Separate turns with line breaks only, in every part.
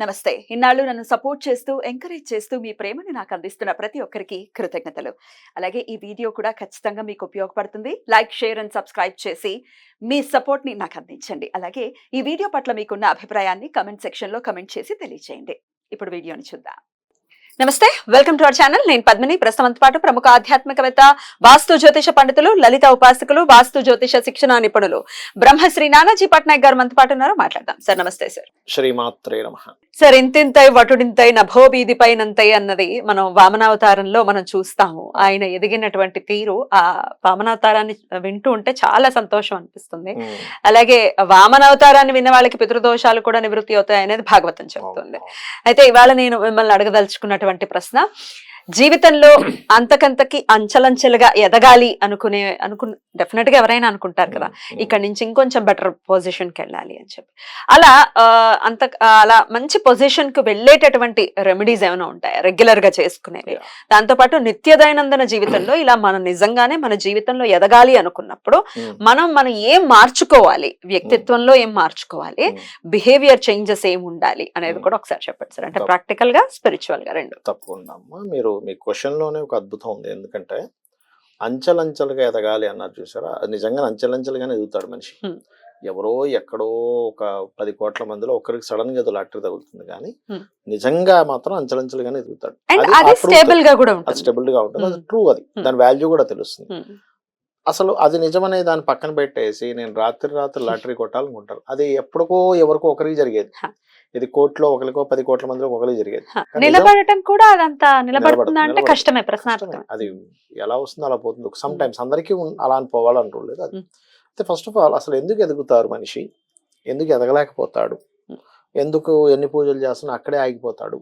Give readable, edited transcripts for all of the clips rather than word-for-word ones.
నమస్తే. ఇన్నాళ్ళు నన్ను సపోర్ట్ చేస్తూ, ఎంకరేజ్ చేస్తూ మీ ప్రేమని నాకు అందిస్తున్న ప్రతి ఒక్కరికి కృతజ్ఞతలు. అలాగే ఈ వీడియో కూడా ఖచ్చితంగా మీకు ఉపయోగపడుతుంది. లైక్, షేర్ అండ్ సబ్స్క్రైబ్ చేసి మీ సపోర్ట్‌ని నాకు అందించండి. అలాగే ఈ వీడియో పట్ల మీకున్న అభిప్రాయాన్ని కామెంట్ సెక్షన్‌లో కామెంట్ చేసి తెలియజేయండి. ఇప్పుడు వీడియోని చూద్దాం. నమస్తే, వెల్కమ్ టు అవర్ ఛానల్. నేను పద్మిని. ప్రస్తుతం పాటు ప్రముఖ ఆధ్యాత్మికవేత్త, వాస్తు జ్యోతిష పండితులు, లలిత ఉపాసకులు, వాస్తు జ్యోతిష శిక్షణ నిపుణులు బ్రహ్మశ్రీ నానాజీ పట్నాయక్ గారు మనతో పాటు ఉన్నారు. మాట్లాడదాం. సార్ నమస్తే. సార్
శ్రీమాత్రే నమః.
సార్, ఇంతింతై వటుడింతై నభోబీదిపైనంతై అన్నది మనం వామనావతారంలో మనం చూస్తాము. ఆయన ఎదిగినటువంటి తీరు, ఆ వామనావతారాన్ని వింటూ ఉంటే చాలా సంతోషం అనిపిస్తుంది. అలాగే వామనావతారాన్ని విన్న వాళ్ళకి పితృదోషాలు కూడా నివృత్తి అవుతాయి అనేది భాగవతం చెబుతుంది. అయితే ఇవాళ నేను మిమ్మల్ని అడగదలుచుకున్నటువంటి ప్రశ్న, జీవితంలో అంతకంతకి అంచెలంచెలుగా ఎదగాలి డెఫినెట్ గా ఎవరైనా అనుకుంటారు కదా, ఇక్కడ నుంచి ఇంకొంచెం బెటర్ పొజిషన్ కి వెళ్ళాలి అని చెప్పి. అలా మంచి పొజిషన్ కు వెళ్ళేటటువంటి రెమెడీస్ ఏమైనా ఉంటాయా రెగ్యులర్ గా చేసుకునేవి? దాంతో పాటు నిత్య దైనందిన జీవితంలో ఇలా మనం నిజంగానే మన జీవితంలో ఎదగాలి అనుకున్నప్పుడు మనం ఏం మార్చుకోవాలి, వ్యక్తిత్వంలో ఏం మార్చుకోవాలి, బిహేవియర్ చేంజెస్ ఏం ఉండాలి అనేది కూడా ఒకసారి చెప్పండి సార్. అంటే ప్రాక్టికల్ గా, స్పిరిచువల్ గా రెండు.
తప్పకుండా అమ్మా. మీరు మీ క్వశ్చన్ లోనే ఒక అద్భుతం ఉంది. ఎందుకంటే అంచెలంచెలుగా ఎదగాలి అన్నారు చూసారా, అది నిజంగా అంచెలంచెలుగానే ఎదుగుతాడు మనిషి. ఎవరో ఎక్కడో ఒక 10 కోట్ల మందిలో ఒకరికి సడన్ గా ఏదో లాటరీ తగులుతుంది, కానీ నిజంగా మాత్రం అంచెలంచెలుగానే ఎదుగుతాడు.
అది స్టేబుల్ గా కూడా ఉంటుంది.
అది ట్రూ. అది దాని వాల్యూ కూడా తెలుస్తుంది. అసలు అది నిజమనే దాన్ని పక్కన పెట్టేసి నేను రాత్రి లాటరీ కొట్టాలనుకుంటారు. అది ఎప్పటికో ఎవరికో ఒకరికి జరిగేది. ఇది కోట్లో ఒకరికో 10 కోట్ల మందిలో ఒకరికి జరిగేది.
నిలబడటం కూడా అదంతా నిలబడుతుందంటే కష్టమే. ప్రశ్నార్థమే.
అది ఎలా వస్తుందో అలా పోతుంది. సమ్ టైమ్స్ అందరికీ అలా అని పోవాలంటలేదు. అది అయితే ఫస్ట్ ఆఫ్ ఆల్ అసలు ఎందుకు ఎదుగుతారు మనిషి, ఎందుకు ఎదగలేకపోతాడు, ఎందుకు ఎన్ని పూజలు చేస్తున్నా అక్కడే ఆగిపోతాడు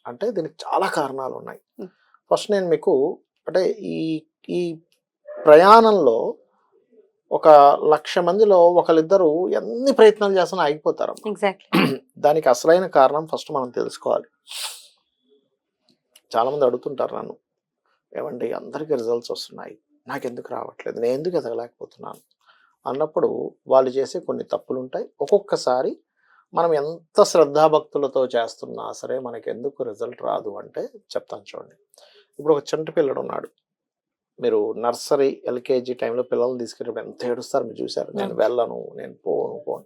అంటే దీనికి చాలా కారణాలు ఉన్నాయి. ఫస్ట్ నేను మీకు అంటే ఈ ప్రయాణంలో ఒక 1,00,000 మందిలో ఒకరిద్దరు ఎన్ని ప్రయత్నాలు చేస్తున్నా ఆగిపోతారు. దానికి అసలైన కారణం ఫస్ట్ మనం తెలుసుకోవాలి. చాలా మంది అడుగుతుంటారు నన్ను, ఏమండి అందరికీ రిజల్ట్స్ వస్తున్నాయి, నాకెందుకు రావట్లేదు, నేను ఎందుకు ఎదగలేకపోతున్నాను అన్నప్పుడు వాళ్ళు చేసే కొన్ని తప్పులు ఉంటాయి. ఒక్కొక్కసారి మనం ఎంత శ్రద్ధాభక్తులతో చేస్తున్నా సరే మనకి ఎందుకు రిజల్ట్ రాదు అంటే చెప్తాను చూడండి. ఇప్పుడు ఒక చంటి పిల్లడు ఉన్నాడు. మీరు నర్సరీ, ఎల్కేజీ టైంలో పిల్లల్ని తీసుకెళ్ళినప్పుడు ఎంత ఏడుస్తారు మీరు చూసారు. నేను వెళ్ళను, నేను పోను.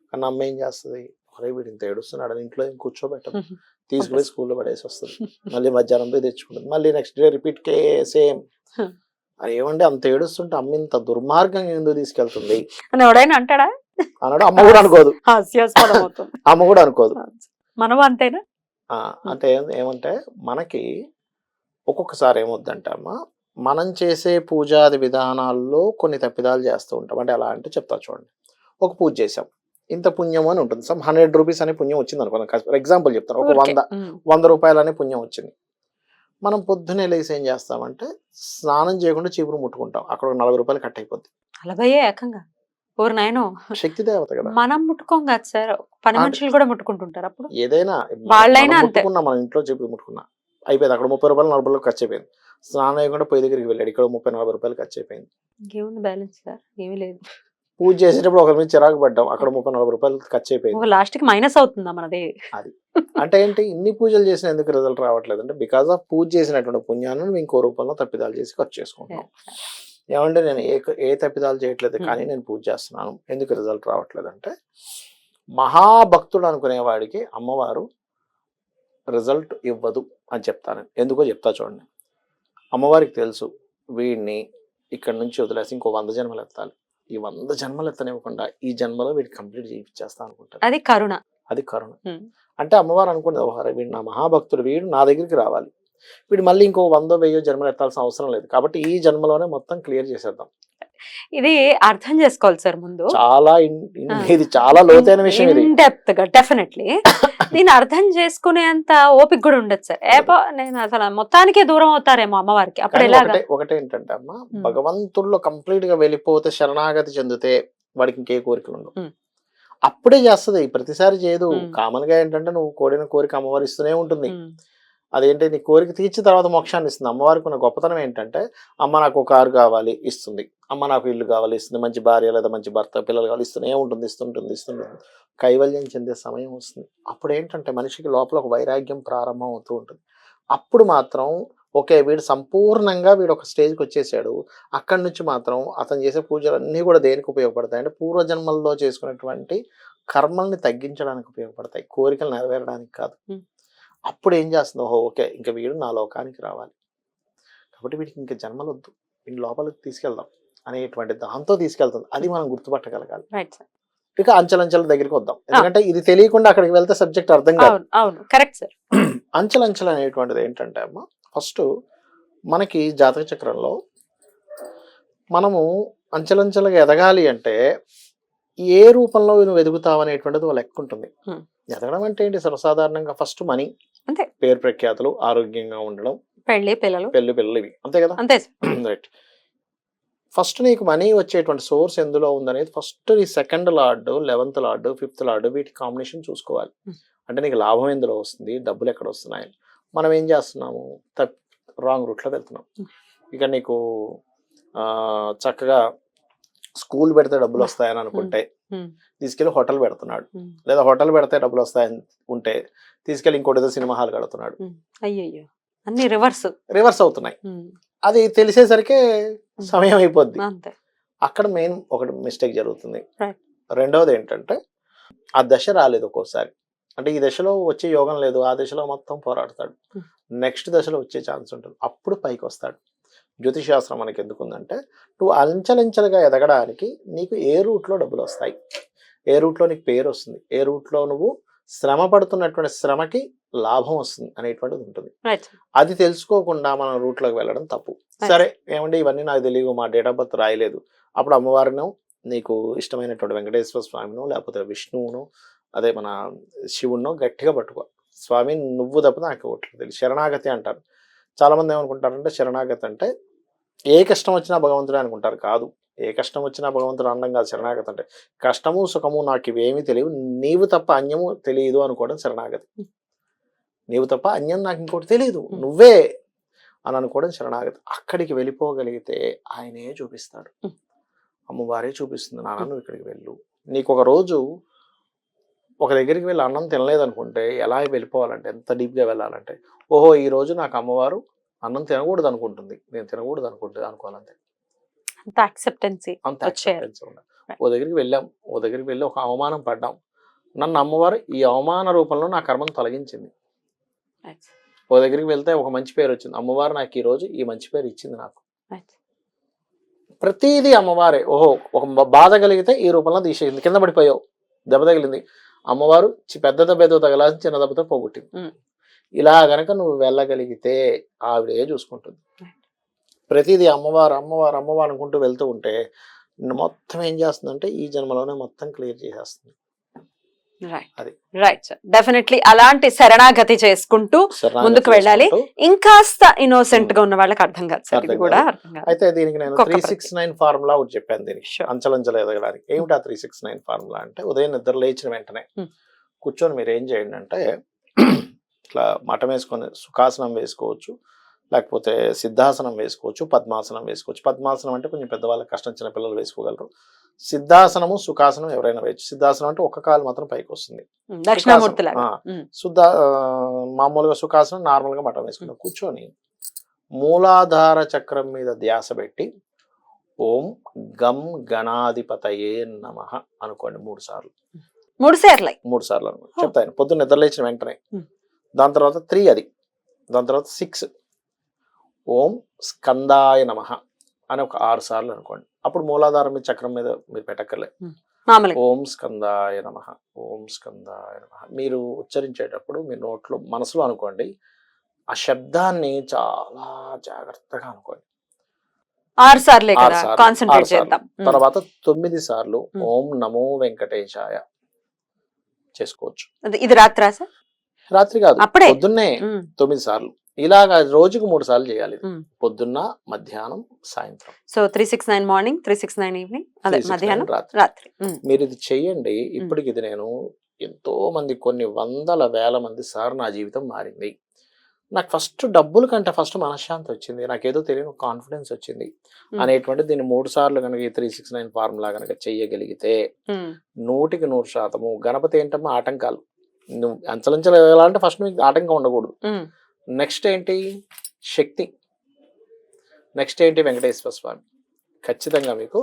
కానీ అమ్మ ఏం చేస్తుంది, అరే వీడు ఇంత ఏడుస్తున్నాడు అని ఇంట్లో ఏం కూర్చోబెట్టదు, తీసుకుపోయి స్కూల్లో పడేసి వస్తుంది. మళ్ళీ మధ్యాహ్నం పోయి తెచ్చుకుంటుంది, మళ్ళీ నెక్స్ట్ డే రిపీట్ సేమ్. అది ఏమంటే అంత ఏడుస్తుంటే అమ్మ ఇంత దుర్మార్గంగా ఎందుకు తీసుకెళ్తుంది
అంటాడా
అన్నాడు. అమ్మ కూడా అనుకోదు. అమ్మ కూడా అనుకోదు.
మనం అంతేనా
అంటే ఏమంటే మనకి ఒక్కొక్కసారి ఏమొద్దంటే అమ్మ, మనం చేసే పూజాది విధానాల్లో కొన్ని తప్పిదాలు చేస్తూ ఉంటాం. అంటే ఎలా అంటే చెప్తా చూడండి. ఒక పూజ చేసాం, ఇంత పుణ్యం అని ఉంటుంది. 100 రూపీస్ అనే పుణ్యం వచ్చింది అనుకోండి. ఫర్ ఎగ్జాంపుల్ చెప్తాను. ఒక 100 రూపాయలు అనే పుణ్యం వచ్చింది. మనం పొద్దున్నే లేసి ఏం చేస్తామంటే స్నానం చేయకుండా చీపురు ముట్టుకుంటాం. అక్కడ 40 రూపాయలు కట్ అయిపోద్ది.
40 ఏకంగా.
శక్తి దేవత కదా.
మనం ముట్టుకోం కదా సార్, పని మనుషులు కూడా ముట్టుకుంటుంటారు. అప్పుడు
ఏదైనా ముట్టుకున్నా, మన ఇంట్లో చీపురు ముట్టుకున్నా అయిపోయింది. అక్కడ 30 రూపాయలు 40 రూపాయలు ఖర్చు అయిపోయింది. స్నానం చేయకుండా పొయ్యి దగ్గరికి వెళ్ళాడు, ఇక్కడ 30-40 రూపాయలు ఖర్చు అయిపోయింది.
ఇంకేముంది బ్యాలెన్స్ సార్? ఏమీ లేదు.
పూజ చేసేటప్పుడు ఒకరి మీద చిరాకు పడ్డాం, అక్కడ 30-40 రూపాయలు ఖర్చు అయిపోయింది.
లాస్ట్ కి మైనస్ అవుతుందా మనది? అది
అంటే ఏంటి, ఇన్ని పూజలు చేసిన ఎందుకు రిజల్ట్ రావట్లేదు అంటే బికాస్ ఆఫ్ పూజ చేసినటువంటి పుణ్యాన్ని మేము ఇంకో రూపంలో తప్పిదాలు చేసి ఖర్చు చేసుకుంటున్నాం. ఏమంటే నేను ఏ తప్పిదాలు చేయట్లేదు, కానీ నేను పూజ చేస్తున్నాను, ఎందుకు రిజల్ట్ రావట్లేదు అంటే మహాభక్తుడు అనుకునేవాడికి అమ్మవారు రిజల్ట్ ఇవ్వదు అని చెప్తాను. ఎందుకో చెప్తా చూడండి. అమ్మవారికి తెలుసు వీడిని ఇక్కడ నుంచి వదిలేసి ఇంకో 100 జన్మలు ఎత్తాలి, ఈ 100 జన్మలు ఎత్తనివ్వకుండా ఈ జన్మలో వీడికి కంప్లీట్ చేయించేస్తా అనుకుంటారు.
అది కరుణ.
అంటే అమ్మవారు అనుకునేది, వీడు నా మహాభక్తుడు, వీడు నా దగ్గరికి రావాలి, వీడు మళ్ళీ ఇంకో 100-1000 జన్మలు ఎత్తాల్సిన అవసరం లేదు, కాబట్టి ఈ జన్మలోనే మొత్తం క్లియర్ చేసేద్దాం.
ఇది అర్థం చేసుకోవాలి సార్ ముందు.
ఇది చాలా లోతైన విషయం.
డెప్త్ గా డెఫినెట్లీ దీన్ని అర్థం చేసుకునేంత ఓపిక కూడా ఉండదు సార్. నేను అసలు మొత్తానికే దూరం అవుతారేమో అమ్మవారికి. అప్పుడు
ఒకటేంటంటే అమ్మ, భగవంతుల్లో కంప్లీట్ గా వెళ్ళిపోతే, శరణాగతి చెందితే వాడికి ఇంకే కోరికలు ఉండవు. అప్పుడే చేస్తుంది, ప్రతిసారి చేయదు. కామన్ గా ఏంటంటే నువ్వు కోరిన కోరిక అమ్మవారు ఇస్తూనే ఉంటుంది. అదేంటి నీ కోరిక తీర్చి తర్వాత మోక్షాన్ని ఇస్తుంది. అమ్మవారికి ఉన్న గొప్పతనం ఏంటంటే, అమ్మ నాకు ఒక కారు కావాలి ఇస్తుంది, అమ్మ నాకు ఇల్లు కావాలి ఇస్తుంది, మంచి భార్య లేదా మంచి భర్త పిల్లలు కావాలి ఇస్తుంది, ఏముంటుంది ఇస్తుంటుంది. కైవల్యం చెందే సమయం వస్తుంది. అప్పుడు ఏంటంటే మనిషికి లోపల ఒక వైరాగ్యం ప్రారంభం అవుతూ ఉంటుంది. అప్పుడు మాత్రం ఓకే వీడు సంపూర్ణంగా వీడు ఒక స్టేజ్కి వచ్చేసాడు. అక్కడి నుంచి మాత్రం అతను చేసే పూజలు అన్నీ కూడా దేనికి ఉపయోగపడతాయి అంటే పూర్వజన్మల్లో చేసుకున్నటువంటి కర్మల్ని తగ్గించడానికి ఉపయోగపడతాయి, కోరికలు నెరవేరడానికి కాదు. అప్పుడు ఏం చేస్తుంది, ఓహో ఓకే ఇంకా వీడు నా లోకానికి రావాలి కాబట్టి వీడికి ఇంకా జన్మలు వద్దు, వీడి లోపలికి తీసుకెళ్దాం అనేటువంటి దాంతో తీసుకెళ్తుంది. అది మనం గుర్తుపట్టగలగాలి. ఇక అంచెలంచెల దగ్గరికి వద్దాం, ఎందుకంటే ఇది తెలియకుండా అక్కడికి వెళ్తే సబ్జెక్ట్ అర్థం కాదు.
Correct sir.
అంచెలంచెలు అనేటువంటిది ఏంటంటే అమ్మ, ఫస్ట్ మనకి జాతక చక్రంలో మనము అంచెలంచెలుగా ఎదగాలి అంటే ఏ రూపంలో నువ్వు ఎదుగుతావు అనేటువంటిది ఒక లెక్క ఉంటుంది. ఎదగడం అంటే ఏంటి, సర్వసాధారణంగా ఫస్ట్ మనీ,
అంతే,
పేరు ప్రఖ్యాతులు, ఆరోగ్యంగా ఉండడం,
పెళ్లి పిల్లలు
ఇవి అంతే కదా.
అంతే
రైట్. ఫస్ట్ నీకు మనీ వచ్చేటువంటి సోర్స్ ఎందులో ఉందనేది ఫస్ట్ నీ second lord, 11th lord, 5th lord వీటి కాంబినేషన్ చూసుకోవాలి. అంటే నీకు లాభం ఎందులో వస్తుంది, డబ్బులు ఎక్కడ వస్తున్నాయి. మనం ఏం చేస్తున్నాము, రాంగ్ రూట్లో వెళ్తున్నాం. ఇక నీకు చక్కగా స్కూల్ పెడితే డబ్బులు వస్తాయని అనుకుంటే తీసుకెళ్లి హోటల్ పెడుతున్నాడు, లేదా హోటల్ పెడితే డబ్బులు వస్తాయని ఉంటే తీసుకెళ్లి ఇంకోటి సినిమా హాల్ కడుతున్నాడు.
అయ్యో అన్ని రివర్స్
అవుతున్నాయి. అది తెలిసేసరికి సమయం అయిపోద్ది. అక్కడ మెయిన్ ఒకటి మిస్టేక్ జరుగుతుంది. రెండవది ఏంటంటే ఆ దశ రాలేదు ఒక్కోసారి, అంటే ఈ దశలో వచ్చే యోగం లేదు, ఆ దశలో మొత్తం పోరాడతాడు, నెక్స్ట్ దశలో వచ్చే ఛాన్స్ ఉంటుంది, అప్పుడు పైకి వస్తాడు. జ్యోతిష్ శాస్త్రం మనకి ఎందుకుందంటే నువ్వు అంచెలంచెలుగా ఎదగడానికి నీకు ఏ రూట్లో డబ్బులు వస్తాయి, ఏ రూట్లో నీకు పేరు వస్తుంది, ఏ రూట్లో నువ్వు శ్రమ పడుతున్నటువంటి శ్రమకి లాభం వస్తుంది అనేటువంటిది ఉంటుంది. అది తెలుసుకోకుండా మనం రూట్లోకి వెళ్ళడం తప్పు. సరే ఏమండి ఇవన్నీ నాకు తెలియదు, మా డేట్ ఆఫ్ బర్త్ రాయలేదు, అప్పుడు అమ్మవారినో నీకు ఇష్టమైనటువంటి వెంకటేశ్వర స్వామినో లేకపోతే విష్ణువునో అదే మన శివుణ్ణో గట్టిగా పట్టుకో, స్వామి నువ్వు తప్ప నాకు ఒకటి తెలియదు. శరణాగతి అంటారు. చాలా మంది ఏమనుకుంటారంటే శరణాగతి అంటే ఏ కష్టం వచ్చినా భగవంతుడే అనుకుంటారు. కాదు, ఏ కష్టం వచ్చినా భగవంతుడు అనడం కాదు శరణాగతి అంటే. కష్టము సుఖము నాకు ఇవేమీ తెలియవు, నీవు తప్ప అన్యము తెలియదు అనుకోవడం శరణాగతి. నీవు తప్ప అన్యం నాకు ఇంకోటి తెలియదు, నువ్వే అని అనుకోవడం శరణాగతి. అక్కడికి వెళ్ళిపోగలిగితే ఆయనే చూపిస్తాడు, అమ్మవారే చూపిస్తుంది, నాన్న నువ్వు ఇక్కడికి వెళ్ళు. నీకు ఒక రోజు ఒక దగ్గరికి వెళ్ళి అన్నం తినలేదనుకుంటే ఎలా వెళ్ళిపోవాలంటే, ఎంత డీప్గా వెళ్ళాలంటే, ఓహో ఈ రోజు నాకు అమ్మవారు అన్నం తినకూడదు అనుకుంటుంది, నేను తినకూడదు అనుకోవాలంతే.
అంత యాక్సెప్టెన్సీ
ఉండాలి. ఓ దగ్గరికి వెళ్ళాం, ఓ దగ్గరికి వెళ్ళి ఒక అవమానం పడ్డాం, నన్ను అమ్మవారు ఈ అవమాన రూపంలో నా కర్మను తొలగించింది. ఓ దగ్గరికి వెళ్తే ఒక మంచి పేరు వచ్చింది, అమ్మవారు నాకు ఈ రోజు ఈ మంచి పేరు ఇచ్చింది. నాకు ప్రతిదీ అమ్మవారే. ఓహో ఒక బాధ కలిగితే ఈ రూపంలో తీసేసింది, కింద పడిపోయావు దెబ్బ తగిలింది, అమ్మవారు పెద్ద దెబ్బ ఏదో తగలాల్సి చిన్న దెబ్బతో పోగొట్టింది. ఇలా గనక నువ్వు వెళ్ళగలిగితే ఆవిడే చూసుకుంటుంది. ప్రతిదీ అమ్మవారు అమ్మవారు అమ్మవారు అనుకుంటూ వెళ్తూ ఉంటే మొత్తం ఏం చేస్తుందంటే ఈ జన్మలోనే మొత్తం క్లియర్ చేసేస్తుంది.
రైట్ సార్, డెఫినెట్లీ అలాంటి శరణాగతి చేసుకుంటూ ముందుకు వెళ్ళాలి. ఇంకాస్త ఇన్నోసెంట్ గా ఉన్న వాళ్ళకి అర్థం కాదు సార్ ఇది కూడా.
అయితే దీనికి నేను 369 ఫార్ములా ఒకటి చెప్పాను దీనికి, అంచలంచలు ఎదగడానికి. ఏమిటా 369 ఫార్ములా అంటే, ఉదయం నిద్ర లేచిన వెంటనే కూర్చొని మీరు ఏం చేయండి అంటే, ఇట్లా మఠం వేసుకొని సుఖాసనం వేసుకోవచ్చు, లేకపోతే సిద్ధాసనం వేసుకోవచ్చు, పద్మాసనం వేసుకోవచ్చు. పద్మాసనం అంటే కొంచెం పెద్దవాళ్ళకి కష్టం, చిన్న పిల్లలు వేసుకోగలరు. సిద్ధాసనము సుఖాసనం ఎవరైనా వేయచ్చు. సిద్ధాసనం అంటే ఒక కాలు మాత్రం పైకి వస్తుంది, మామూలుగా సుఖాసనం నార్మల్ గా మఠం వేసుకుంటాం. కూర్చొని మూలాధార చక్రం మీద ధ్యాస పెట్టి ఓం గం గణాధిపతయే నమః అనుకోండి 3 సార్లు.
3 సార్లు
అనుకోండి. చెప్తాను పొద్దున్న నిద్ర లేచిన వెంటనే. దాని తర్వాత 3 అది, దాని తర్వాత 6 ఓం స్కందాయ నమః అని ఒక 6 సార్లు అనుకోండి. అప్పుడు మూలాధారం మీద చక్రం మీద మీరు పెట్టక్కర్లే, ఓం స్కందాయ నమః, ఓం స్కందాయ నమః మీరు ఉచ్చరించేటప్పుడు మీ నోట్లో మనసులో అనుకోండి. ఆ శబ్దాన్ని చాలా జాగ్రత్తగా అనుకోండి.
6 సార్లే కదా, కాన్సంట్రేట్ చేద్దాం.
తర్వాత 9 సార్లు ఓం నమో వెంకటేశాయ చేసుకోవచ్చు.
ఇది రాత్రా సార్?
రాత్రి కాదు, పొద్దున్నే 9 సార్లు. ఇలాగా రోజుకు 3 సార్లు చేయాలి, పొద్దున్న, మధ్యాహ్నం, సాయంత్రం.
సో 369 మార్నింగ్, 369 ఈవినింగ్, అదే మధ్యాహ్నం, రాత్రి.
మీరు ఇది చెయ్యండి. ఇప్పటికి ఇది నేను ఎంతో మంది, కొన్ని వందల వేల మంది సార్ నా జీవితం మారింది. నాకు ఫస్ట్ డబ్బుల కంటే ఫస్ట్ మనశ్శాంతి వచ్చింది, నాకేదో తెలియని కాన్ఫిడెన్స్ వచ్చింది అనేటువంటి దీన్ని 3 సార్లు కనుక ఈ 369 ఫార్ములా కనుక చెయ్యగలిగితే 100% గణపతి ఏంటమ్మా ఆటంకాలు, నువ్వు అంచలంచలు ఎదగాలంటే ఫస్ట్ మీకు ఆటంకం ఉండకూడదు. నెక్స్ట్ ఏంటి శక్తి, నెక్స్ట్ ఏంటి వెంకటేశ్వర స్వామి. ఖచ్చితంగా మీకు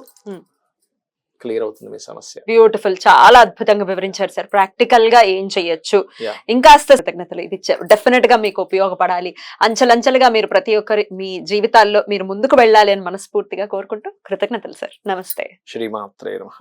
క్లియర్ అవుతుంది మీ సమస్య.
బ్యూటిఫుల్, చాలా అద్భుతంగా వివరించారు సార్. ప్రాక్టికల్ గా ఏం చెయ్యొచ్చు,
Yeah.
ఇంకాస్త కృతజ్ఞతలు. ఇది డెఫినెట్ గా మీకు ఉపయోగపడాలి. అంచెలంచెలుగా మీరు ప్రతి ఒక్కరి మీ జీవితాల్లో మీరు ముందుకు వెళ్ళాలి అని మనస్ఫూర్తిగా కోరుకుంటూ కృతజ్ఞతలు సార్. నమస్తే.
శ్రీమాత్రే నమః.